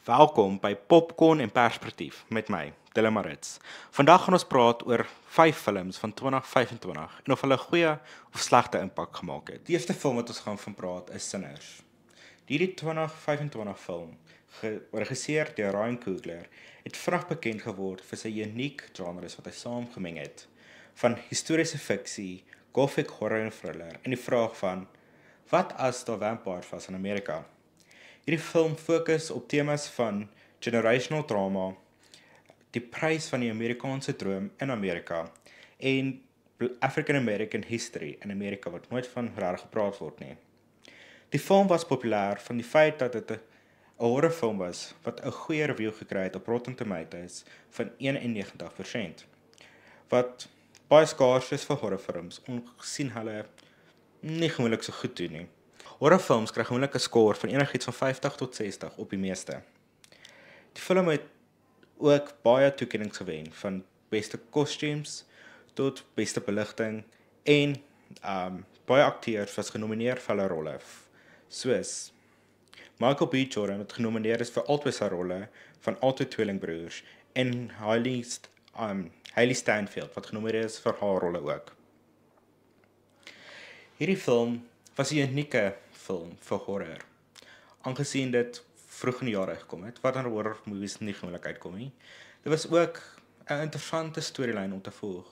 Welkom by Popcorn en Perspektief met my, Dylan Marits. Vandag gaan ons praat oor 5 films van 2025 en of hulle goeie of slegte impak gemaak het. Die eerste film wat ons gaan van praat is Sinners. Hierdie 2025 film, geregisseer deur Ryan Coogler, het vinnig bekend geword vir sy uniek genres wat hy saamgemeng het, van historiese fiksie, gothic horror en thriller, en die vraag van, wat as daar vampires was in Amerika? Hierdie film fokus op temas van generational trauma, die prys van die Amerikaanse droom in Amerika en African American history in Amerika wat nooit van regtig gepraat word nie. Die film was populêr van die feit dat dit 'n horrorfilm was wat 'n goeie review gekry het op Rotten Tomatoes van 91%, wat baie skaars is vir horrorfilms, ongesien hulle nie gewoonlik so goed doen nie. Horrorfilms kry gewoonlik 'n score van enigiets van 50 tot 60 op die meeste. Die film het ook baie toekennings gewen, van beste costumes tot beste beligting en baie akteurs was genomineer vir hulle rolle, soos Michael B. Jordan wat genomineer is vir albei sy rolle van albei tweelingbroers en Hailey Steinfeld wat genomineer is vir haar rolle ook. Hierdie film was 'n unieke film vir horror, aangesien dit vroeg in die jare gekom het, wat in horror movies nie gewoonlik uitkom nie. Dit was ook 'n interessante storielyn om te volg.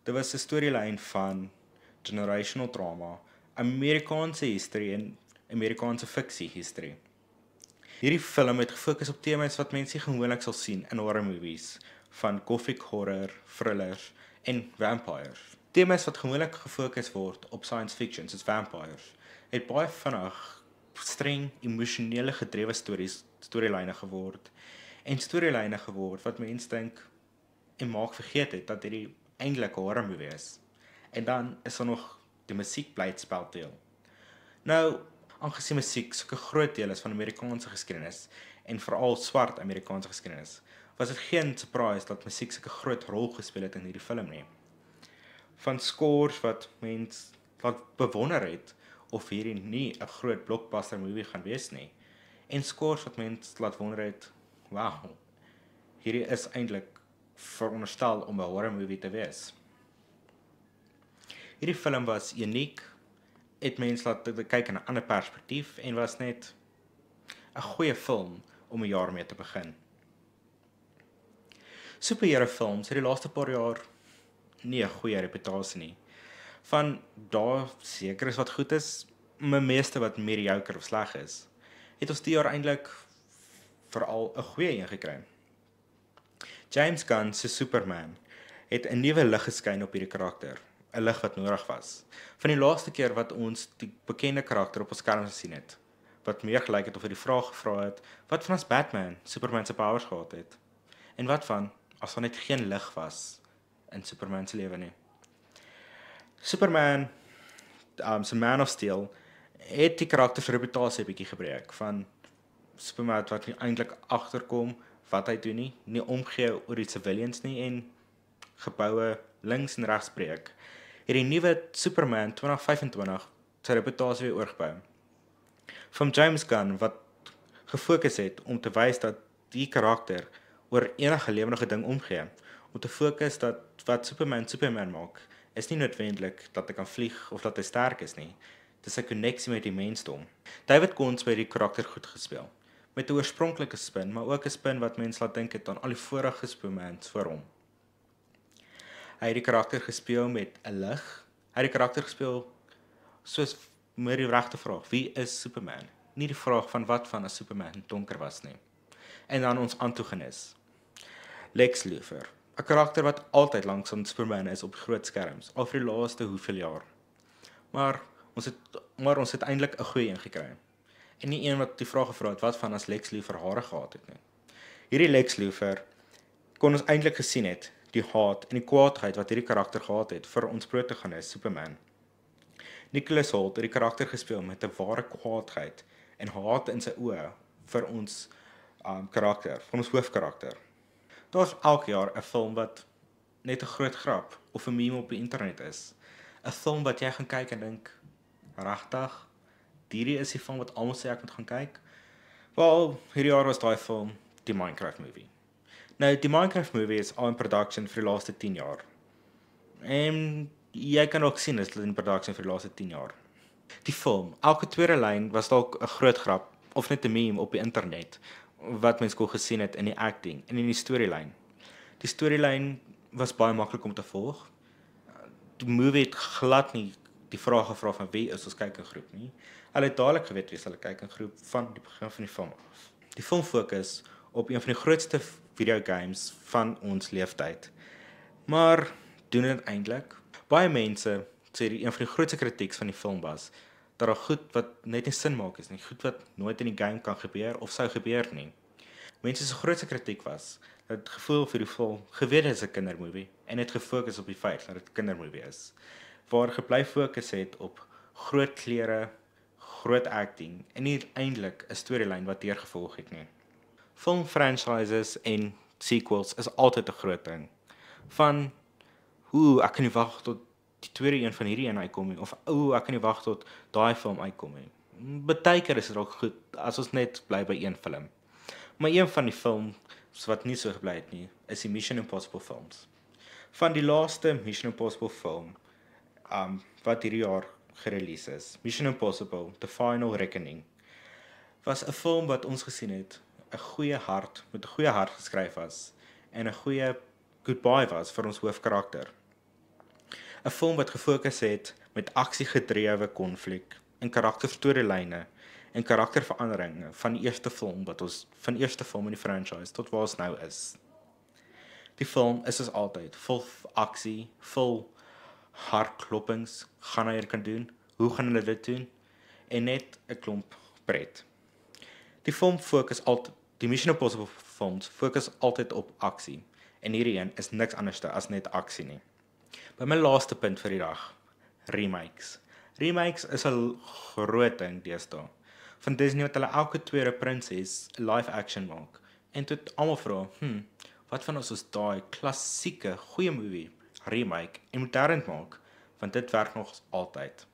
Dit was 'n storielyn van generational trauma, Amerikaanse history en Amerikaanse fiksie history. Hierdie film het gefokus op temas wat mense gewoonlik sal sien in horror movies, van gothic horror, thrillers en vampires. Temas wat gewoonlik gefokus word op science fiction, soos vampires, het baie vinnig streng emosionele gedrewe storielyne geword, en storielyne geword wat mense dink en maak vergeet het dat hierdie eintlik 'n horror movie is. En dan is daar nog die musiek bly spel deel. Nou, aangesien musiek so 'n groot deel is van Amerikaanse geskiedenis en veral swart Amerikaanse geskiedenis, was dit geen surprise dat musiek so 'n groot rol gespeel het in hierdie film nie. Van scores wat mense bewonder het of hierdie nie 'n groot blockbuster movie gaan wees nie, en scores wat mense laat wonder het, wow, hierdie is eintlik veronderstel om 'n horror movie te wees. Hierdie film was uniek, het mense laat kyk in 'n ander perspektief en was net 'n goeie film om 'n jaar mee te begin. Superhero films het die laaste paar jaar nie 'n goeie reputasie nie. Van daar seker is wat goed is, maar meeste wat mediocre of sleg is, het ons die jaar eintlik veral 'n goeie een gekry. James Gunn se Superman het 'n nuwe lig geskyn op hierdie karakter, 'n lig wat nodig was. Van die laaste keer wat ons die bekende karakter op ons skerm gesien het, wat meer gelyk het of hy die vraag gevra het, wat van as Batman Superman se powers gehad het? En wat van as daar net geen lig was in Superman se lewe nie? Superman, se Man of Steel, het die karakter se reputasie 'n bietjie gebreek, van Superman wat nie eintlik agterkom wat hy doen nie omgee oor die civilians nie en geboue links en regs breek. Hierdie nuwe Superman 2025 sy reputasie weer oorgebou. Van James Gunn wat gefokus het om te wys dat die karakter oor enige lewendige ding omgee, om te fokus dat wat Superman maak, is nie noodwendig dat hy kan vlieg of dat hy sterk is nie. Dit is 'n koneksie met die mensdom. David Koons het die karakter goed gespeel, met 'n oorspronklike spin, maar ook 'n spin wat mense laat dink het aan al die vorige Supermans voor hom. Hy het die karakter gespeel met 'n lig. Hy het die karakter gespeel soos met die regte vraag, wie is Superman? Nie die vraag van wat van as Superman donker was nie. En dan ons antagonis, Lex Luthor, 'n karakter wat altyd langs aan Superman is op groot skerms, al vir die laaste hoeveel jaar. Maar ons het eintlik 'n goeie een gekry. En nie een wat die vraag gevra het, wat van as Lex Luthor hare gehad het nie. Hierdie Lex Luthor kon ons eintlik gesien het, die haat en die kwaadheid wat hierdie karakter gehad het vir ons protagonis Superman. Nicholas Hoult het die karakter gespeel met 'n ware kwaadheid en haat in sy oë vir ons karakter, vir ons hoofkarakter. Daar's elke jaar 'n film wat net 'n groot grap of 'n meme op die internet is. 'n Film wat jy gaan kyk en dink, regtig, hierdie is die film wat almal sê ek moet gaan kyk. Wel, hierdie jaar was daai film die Minecraft movie. Nou, die Minecraft movie is al in production vir die laaste 10 jaar. En jy kan ook sien dit is in production vir die laaste 10 jaar. Die film, elke tweede lyn was dalk 'n groot grap of net 'n meme op die internet wat mense kon gesien het in die acting en in die storielyn. Die storielyn was baie maklik om te volg. Die movie het glad nie die vraag gevra van wie is ons kykinggroep nie. Hulle het dadelik geweet wie is hulle kykinggroep van die begin van die film af. Die film fokus op een van die grootste videogames van ons leeftyd. Maar doen dit eintlik? Baie mense sê een van die grootste kritieks van die film was dat daar goed wat net nie sin maak is nie, goed wat nooit in die game kan gebeur of sou gebeur nie. Mense se grootste kritiek was dat het gevoel vir die film geweet is 'n kindermovie en het gefokus op die feit dat dit 'n kindermovie is. Waar gebly fokus het op groot klere, groot acting en nie eintlik 'n storielyn wat deurgevolg het nie. Film franchises en sequels is altyd 'n groot ding. Van ek kan nie wag tot die tweede een van hierdie een uitkom nie of ek kan nie wag tot daai film uitkom nie. Partykeer is dit ook goed as ons net bly by een film. Maar een van die films wat nie so gebly het nie, is die Mission Impossible films. Van die laaste Mission Impossible film wat hierdie jaar gerelease is, Mission Impossible: The Final Reckoning, was 'n film wat ons gesien het, 'n goeie hart met 'n goeie hart geskryf was en 'n goeie goodbye was vir ons hoofkarakter. 'n Film wat gefokus het met aksiegedrewe konflik en karakterstorielyne en karakterveranderinge van die eerste film in die franchise tot waar ons nou is. Die film is soos altyd vol aksie, vol hartkloppings, gaan hy kan doen, hoe gaan hulle dit doen en net 'n klomp pret. Die film die Mission Impossible films fokus altyd op aksie en hierdie een is niks anders as net aksie nie. By my laaste punt vir die dag, remakes. Remakes is 'n groot ding deesdae. Van Disney wat hulle elke tweede prinses live action maak. En toe almal vra, wat van ons daai klassieke goeie movie remake en modern maak, want dit werk nog altyd.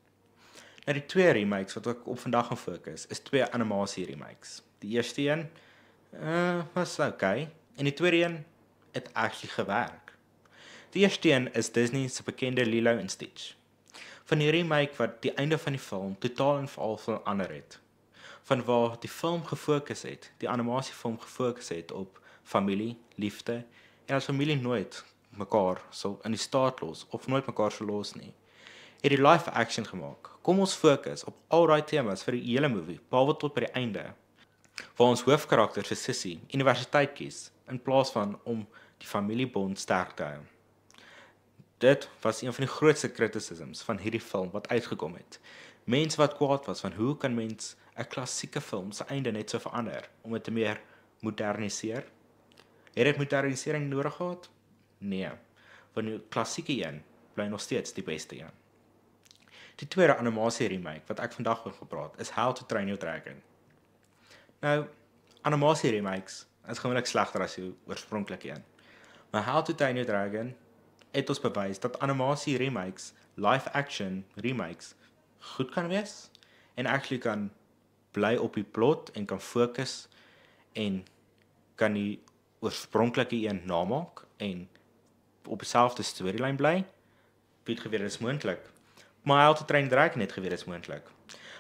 Nou die twee remakes wat ek op vandag gaan fokus, is twee animasie remakes. Die eerste een was okay en die tweede een het actually gewerk. Die eerste een is Disney se bekende Lilo and Stitch. Van die remake wat die einde van die film totaal en al verander het. Van waar die film gefokus het, die animasiefilm gefokus het op familie, liefde en as familie nooit mekaar sal in die staat los of nooit mekaar sal los nie. Het die live action gemaak. Kom ons fokus op al daai temas vir die hele movie, behalwe tot by die einde. Waar ons hoofkarakter vir Sissy universiteit kies in plaas van om die familiebond sterk te hou. Dit was een van die grootste criticisms van hierdie film wat uitgekom het. Mense wat kwaad was van hoe kan mens 'n klassieke film se einde net so verander om dit te meer moderniseer? Het dit modernisering nodig gehad? Nee, want die klassieke een bly nog steeds die beste een. Die tweede animasie remake wat ek vandag oor gepraat is How to Train Your Dragon. Nou, animasie remakes is gewoonlik slegter as die oorspronklike een. Maar How to Train Your Dragon het ons bewys dat animasie remakes, live action remakes goed kan wees en actually kan bly op die plot en kan fokus en kan die oorspronklike een namaak en op dieselfde storielyn bly. Piet geweet is moontlik. Maar How to Train Your Dragon het geweet is moontlik.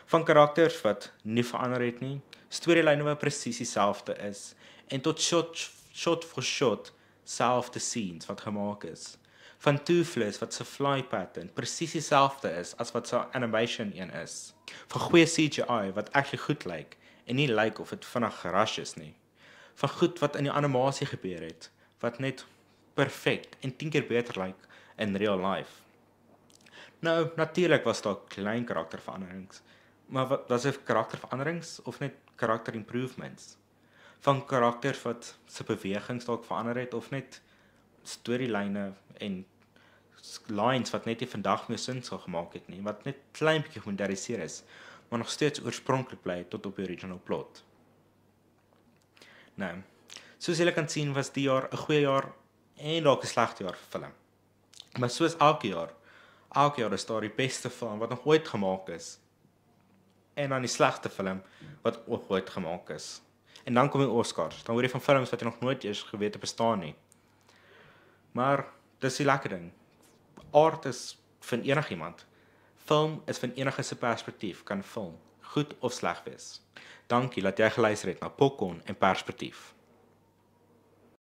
Van karakters wat nie verander het nie, storielyne wat presies dieselfde is en tot shot for shot selfde scenes wat gemaak is. Van Toothless wat se fly pattern presies dieselfde is as wat sy animation een is. Van goeie CGI wat actually goed lyk en nie lyk of dit vinnig gerush is nie. Van goed wat in die animasie gebeur het wat net perfek en 10 keer beter lyk in real life. Nou, natuurlik was daar klein karakterveranderings, maar wat was dit karakterveranderings of net karakter improvements? Van karakters wat se bewegings dalk verander het of net storielyne en lines wat net nie vandag meer sin sal gemaak het nie, wat net klein bietjie gemoderniseer is, maar nog steeds oorspronklik bly tot op die original plot. Nou, soos julle kan sien was die jaar 'n goeie jaar en dalk 'n slegte jaar vir film. Maar soos elke jaar is daar die beste film wat nog ooit gemaak is en dan die slegste film wat ook ooit gemaak is. En dan kom die Oscars. Dan hoor jy van films wat jy nog nooit eers geweet het bestaan nie. Maar dis die lekker ding. Art is van enigiemand. Film is van enige se perspektief kan film goed of sleg wees. Dankie dat jy geluister het na Popcorn en Perspektief.